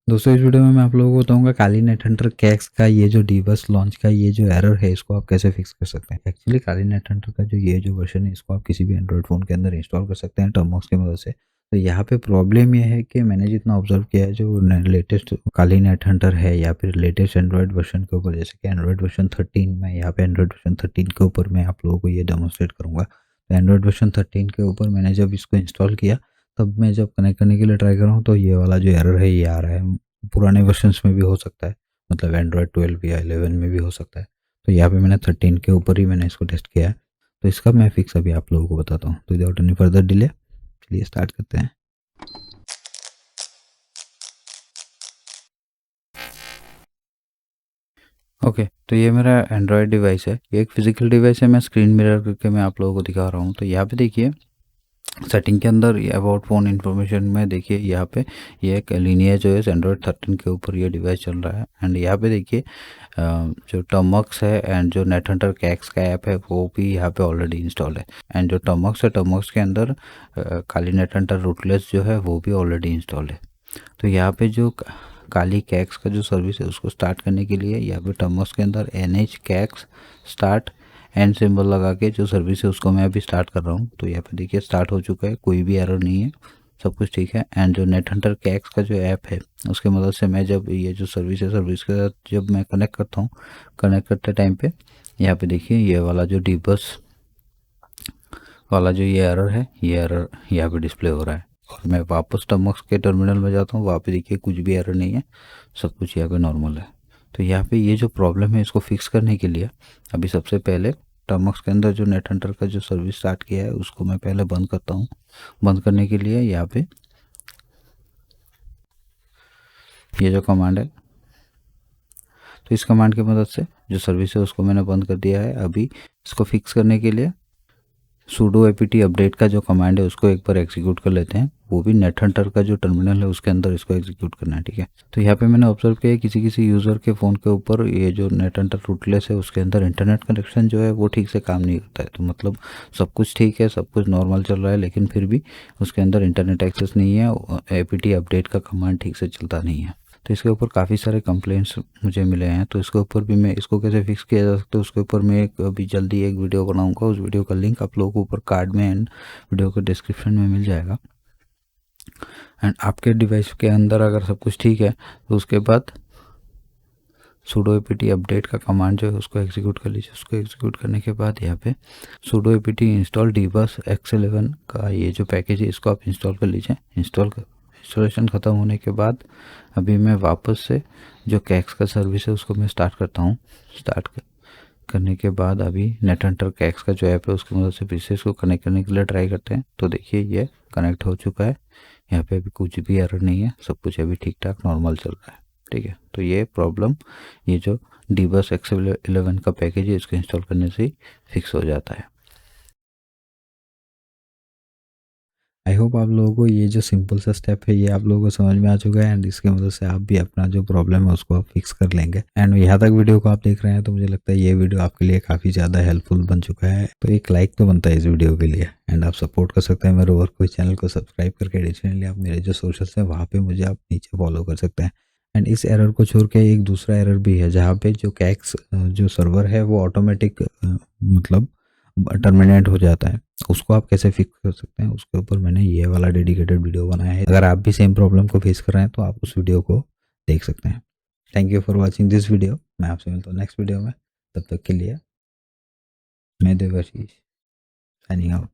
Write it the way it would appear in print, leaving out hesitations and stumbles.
दोस्तों इस वीडियो में मैं आप लोगों को बताऊंगा काली नेट हंटर कैक्स का ये जो डीबस लॉन्च का ये जो एरर है इसको आप कैसे फिक्स कर सकते हैं। एक्चुअली काली नेट हंटर का जो ये जो वर्जन है इसको आप किसी भी एंड्रॉइड फ़ोन के अंदर इंस्टॉल कर सकते हैं टर्मॉक्स की मदद से। तो यहाँ पे प्रॉब्लम ये है कि मैंने जितना ऑब्जर्व किया है जो लेटेस्ट काली नेट हंटर है या फिर लेटेस्ट एंड्रॉइड वर्जन के ऊपर, जैसे कि एंड्रॉइड वर्जन 13 में, यहाँ पे एंड्रॉइड वर्जन 13 के ऊपर मैं आप लोगों को ये डेमोन्स्ट्रेट करूँगा। तो एंड्रॉइड वर्जन 13 के ऊपर मैंने जब इसको इंस्टॉल किया तब मैं जब कनेक्ट करने के लिए ट्राई कर रहा हूँ तो ये वाला जो एरर है ये आ रहा है। पुराने वर्जन्स में भी हो सकता है, मतलब एंड्रॉयड 12 या 11 में भी हो सकता है। तो यहाँ पे मैंने 13 के ऊपर ही मैंने इसको टेस्ट किया है। तो इसका मैं फिक्स अभी आप लोगों को बताता हूँ। तो विदाउट एनी फर्दर डिले चलिए स्टार्ट करते हैं। ओके, तो ये मेरा एंड्रॉयड डिवाइस है, ये एक फिजिकल डिवाइस है। मैं स्क्रीन मिरर करके मैं आप लोगों को दिखा रहा हूँ। तो यहाँ पे देखिए सेटिंग के अंदर अबाउट फ़ोन इन्फॉर्मेशन में देखिए यहाँ पे ये एक लीनियर जो है एंड्रॉयड 13 के ऊपर ये डिवाइस चल रहा है। एंड यहाँ पे देखिए जो टर्मक्स है एंड जो नेट हंटर कैक्स का ऐप है वो भी यहाँ पे ऑलरेडी इंस्टॉल है। एंड जो टर्मक्स है, टर्मक्स के अंदर काली नेट हंटर रूटलेस जो है वो भी ऑलरेडी इंस्टॉल है। तो यहाँ पे जो काली कैक्स का जो सर्विस है उसको स्टार्ट करने के लिए यहाँ पे टर्मक्स के अंदर NH कैक्स स्टार्ट एंड सिंबल लगा के जो सर्विस है उसको मैं अभी स्टार्ट कर रहा हूँ। तो यहाँ पे देखिए स्टार्ट हो चुका है, कोई भी एरर नहीं है, सब कुछ ठीक है। एंड जो नेट हंटर कैक्स का जो ऐप है उसकी मदद से मैं जब ये जो सर्विस है सर्विस के साथ जब मैं कनेक्ट करता हूँ, कनेक्ट करते टाइम पे यहाँ पे देखिए ये वाला जो डीबस वाला जो ये एरर है ये एरर यहाँ पे डिस्प्ले हो रहा है। और मैं वापस टर्मक्स के टर्मिनल में जाता हूँ, वहाँ पे देखिए कुछ भी एरर नहीं है, सब कुछ यहाँ पे नॉर्मल है। तो यहाँ पे ये जो प्रॉब्लम है इसको फिक्स करने के लिए अभी सबसे पहले टर्मक्स के अंदर जो नेट हंटर का जो सर्विस स्टार्ट किया है उसको मैं पहले बंद करता हूँ। बंद करने के लिए यहाँ पे ये जो कमांड है, तो इस कमांड की मदद से जो सर्विस है उसको मैंने बंद कर दिया है। अभी इसको फिक्स करने के लिए sudo apt अपडेट का जो कमांड है उसको एक बार एग्जीक्यूट कर लेते हैं, वो भी नेट हंटर का जो टर्मिनल है उसके अंदर इसको एग्जीक्यूट करना है, ठीक है। तो यहाँ पे मैंने ऑब्जर्व किया किसी किसी यूज़र के फ़ोन के ऊपर ये जो नेट हंटर रूटलेस है उसके अंदर इंटरनेट कनेक्शन जो है वो ठीक से काम नहीं करता है। तो मतलब सब कुछ ठीक है, सब कुछ नॉर्मल चल रहा है, लेकिन फिर भी उसके अंदर इंटरनेट एक्सेस नहीं है, apt अपडेट का कमांड ठीक से चलता नहीं है। तो इसके ऊपर काफ़ी सारे कंप्लेंट्स मुझे मिले हैं। तो इसके ऊपर भी मैं इसको कैसे फिक्स किया जा सकता है उसके ऊपर मैं एक अभी जल्दी एक वीडियो बनाऊंगा। उस वीडियो का लिंक आप लोगों को ऊपर कार्ड में एंड वीडियो के डिस्क्रिप्शन में मिल जाएगा। एंड आपके डिवाइस के अंदर अगर सब कुछ ठीक है तो उसके बाद sudo apt अपडेट का कमांड जो है उसको एग्जीक्यूट कर लीजिए। उसको एग्जीक्यूट करने के बाद यहाँ पे sudo apt install dbus x11 का ये जो पैकेज है इसको आप इंस्टॉल कर लीजिए। इंस्टॉलेशन ख़त्म होने के बाद अभी मैं वापस से जो कैक्स का सर्विस है उसको मैं स्टार्ट करता हूँ। करने के बाद अभी नेट हंटर कैक्स का जो ऐप है उसकी मदद से फिर से इसको कनेक्ट करने के लिए ट्राई करते हैं। तो देखिए ये कनेक्ट हो चुका है, यहाँ पे अभी कुछ भी एरर नहीं है, सब कुछ अभी ठीक ठाक नॉर्मल चल रहा है, ठीक है। तो ये प्रॉब्लम ये जो डीबस X11 का पैकेज है इसको इंस्टॉल करने से ही फिक्स हो जाता है। आई होप आप लोगों को ये जो सिंपल सा स्टेप है ये आप लोगों को समझ में आ चुका है। एंड इसकी मदद से आप भी अपना जो प्रॉब्लम है उसको आप फिक्स कर लेंगे। एंड यहाँ तक वीडियो को आप देख रहे हैं तो मुझे लगता है ये वीडियो आपके लिए काफ़ी ज़्यादा हेल्पफुल बन चुका है। तो एक लाइक तो बनता है इस वीडियो के लिए। एंड आप सपोर्ट कर सकते हैं मेरे वर्क को, चैनल को सब्सक्राइब करके। एडिशनली आप मेरे जो सोशल्स हैं वहाँ पर मुझे आप नीचे फॉलो कर सकते हैं। एंड इस एरर को छोड़ के एक दूसरा एरर भी है जहाँ पे जो कैक्स जो सर्वर है वो ऑटोमेटिक मतलब टर्मिनेट हो जाता है। उसको आप कैसे फिक्स कर सकते हैं उसके ऊपर मैंने ये वाला डेडिकेटेड वीडियो बनाया है। अगर आप भी सेम प्रॉब्लम को फेस कर रहे हैं तो आप उस वीडियो को देख सकते हैं। Thank you for watching this video. मैं आपसे मिलता हूँ नेक्स्ट वीडियो में, तब तक के लिए मैं देवाशीष साइनिंग आउट।